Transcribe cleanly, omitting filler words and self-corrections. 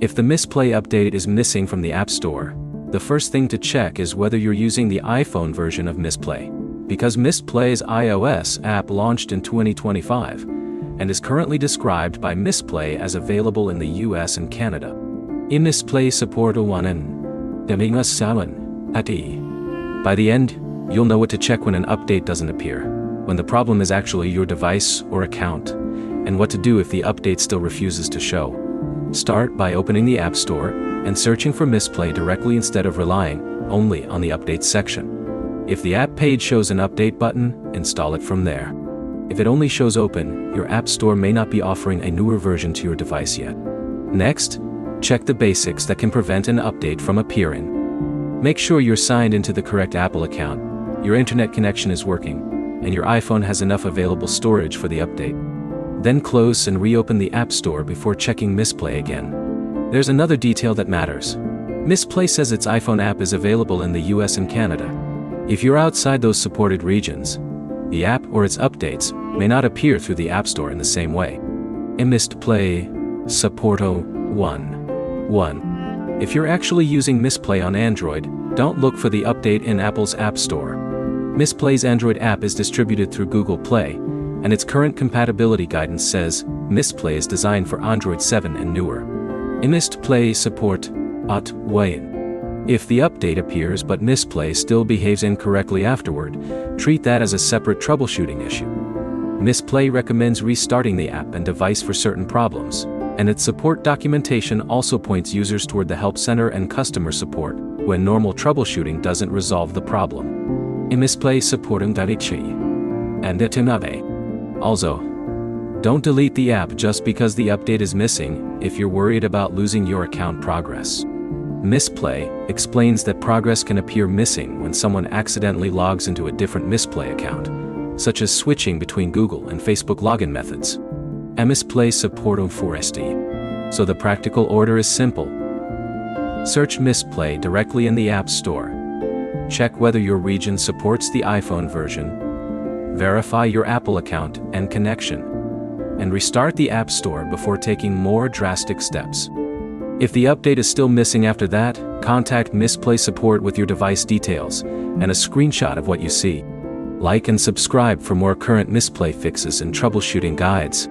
If the Mistplay update is missing from the App Store, the first thing to check is whether you're using the iPhone version of Mistplay, because Mistplay's iOS app launched in 2025 and is currently described by Mistplay as available in the US and Canada. Mistplay support By the end, you'll know what to check when an update doesn't appear, when the problem is actually your device or account, and what to do if the update still refuses to show. Start by opening the App Store and searching for Mistplay directly instead of relying only on the Updates section. If the app page shows an update button, install it from there. If it only shows open, your App Store may not be offering a newer version to your device yet. Next, check the basics that can prevent an update from appearing. Make sure you're signed into the correct Apple account, your internet connection is working, and your iPhone has enough available storage for the update. Then close and reopen the App Store before checking Mistplay again. There's another detail that matters. Mistplay says its iPhone app is available in the US and Canada. If you're outside those supported regions, the app or its updates may not appear through the App Store in the same way. Mistplay support 1. If you're actually using Mistplay on Android, don't look for the update in Apple's App Store. Mistplay's Android app is distributed through Google Play, and its current compatibility guidance says Mistplay is designed for Android 7 and newer. Mistplay support If the update appears but Mistplay still behaves incorrectly afterward, treat that as a separate troubleshooting issue. Mistplay recommends restarting the app and device for certain problems, and its support documentation also points users toward the Help Center and customer support when normal troubleshooting doesn't resolve the problem. Mistplay support Also, don't delete the app just because the update is missing if you're worried about losing your account progress. Mistplay explains that progress can appear missing when someone accidentally logs into a different Mistplay account, such as switching between Google and Facebook login methods. Mistplay support So the practical order is simple. Search Mistplay directly in the App Store. Check whether your region supports the iPhone version. Verify your Apple account and connection, and restart the App Store before taking more drastic steps. If the update is still missing after that, contact Mistplay support with your device details and a screenshot of what you see. Like and subscribe for more current Mistplay fixes and troubleshooting guides.